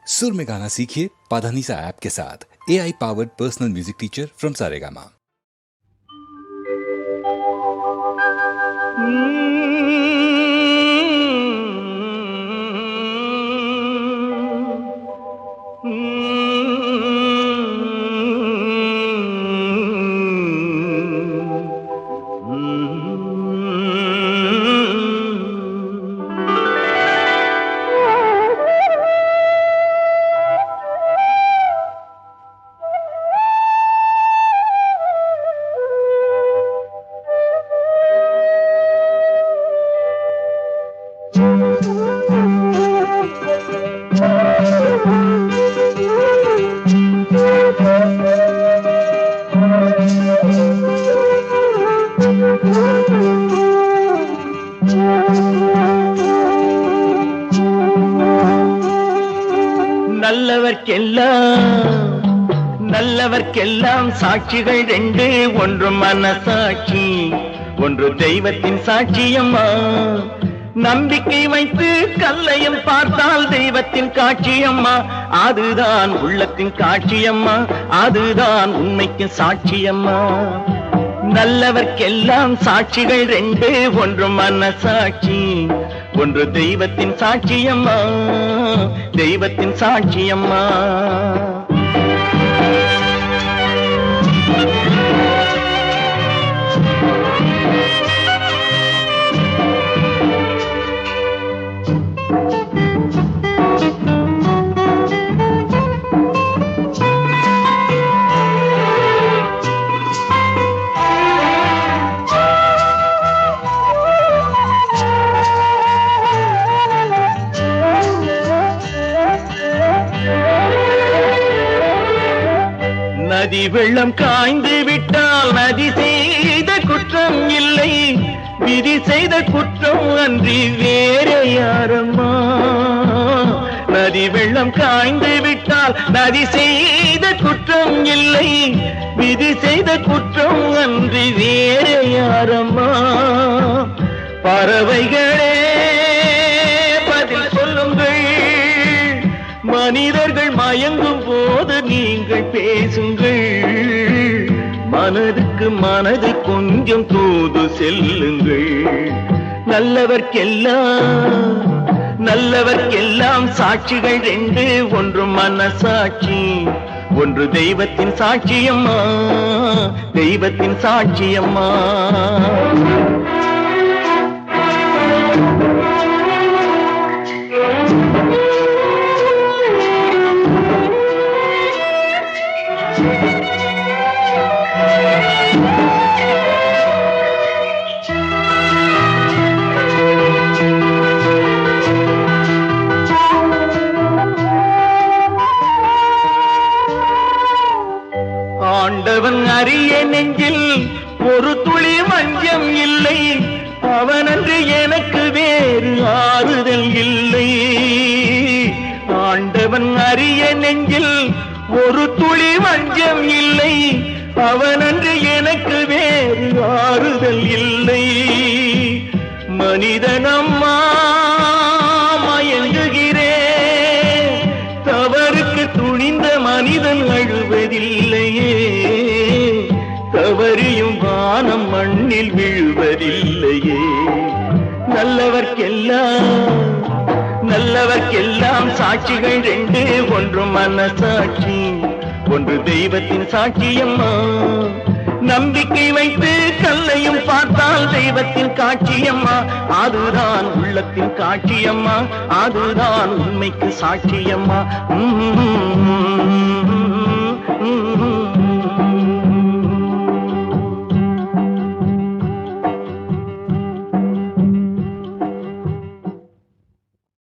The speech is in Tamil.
सुर में गाना सीखिए पाधानीसा ऐप के साथ। AI powered personal music teacher from Saregama. நல்லவர்க்கெல்லாம் சாட்சிகள் ரெண்டு, ஒன்று மனசாட்சி, ஒன்று தெய்வத்தின் சாட்சியம்மா. நம்பிக்கை வைத்து கல்லையும் பார்த்தால் தெய்வத்தின் காட்சியம்மா, அதுதான் உள்ளத்தின் காட்சியம்மா, அதுதான் உண்மைக்கு சாட்சியம்மா. நல்லவர்க்கெல்லாம் சாட்சிகள் ரெண்டு, ஒன்று மனசாட்சி, ஒன்று தெய்வத்தின் சாட்சியம்மா, தெய்வத்தின் சாட்சியம்மா. நதி வெள்ளம் காய்ந்து விட்டால் நதி செய்த குற்றம் இல்லை, விதி செய்த குற்றம் அன்றி வேறு யாரம்மா. நதி வெள்ளம் காய்ந்து விட்டால் நதி செய்த குற்றம் இல்லை, விதி செய்த குற்றம் அன்றி வேறு யாரம்மா. பறவைகளே பதில் சொல்லுங்கள், மனிதர்கள் மயங்கும் போது நீங்கள் பேசுங்கள், மனதுக்கு மனது கொஞ்சம் தூது செல்லுங்கள். நல்லவர்க்கெல்லாம் சாட்சிகள் ரெண்டு, ஒன்று மனசாட்சி, ஒன்று தெய்வத்தின் சாட்சியம்மா, தெய்வத்தின் சாட்சியம்மா. ஆண்டவன் அறிய நெஞ்சில் ஒரு துளி வஞ்சம் இல்லை, அவனன்று எனக்கு வேறு ஆறுதல் இல்லை. ஆண்டவன் அறிய நெஞ்சில் ஒரு துளி வஞ்சம் இல்லை, அவனன்று எனக்கு வேறு ஆறுதல் இல்லை. மனிதனம்மா மயங்குகிறேன், தவறுக்கு துணிந்த மனிதன் அழுவதில்லையே, தவறியும் வானம் மண்ணில் விழுவதில்லையே. நல்லவர்க்கெல்லாம் சாட்சிகள் ரெண்டு, ஒன்று மனசாட்சி, ஒன்று தெய்வத்தின் சாட்சியம்மா. நம்பிக்கை வைத்து கல்லையும் பார்த்தால் தெய்வத்தின் காட்சியம்மா, அதுதான் உள்ளத்தின் காட்சியம்மா, அதுதான் உண்மைக்கு சாட்சியம்மா.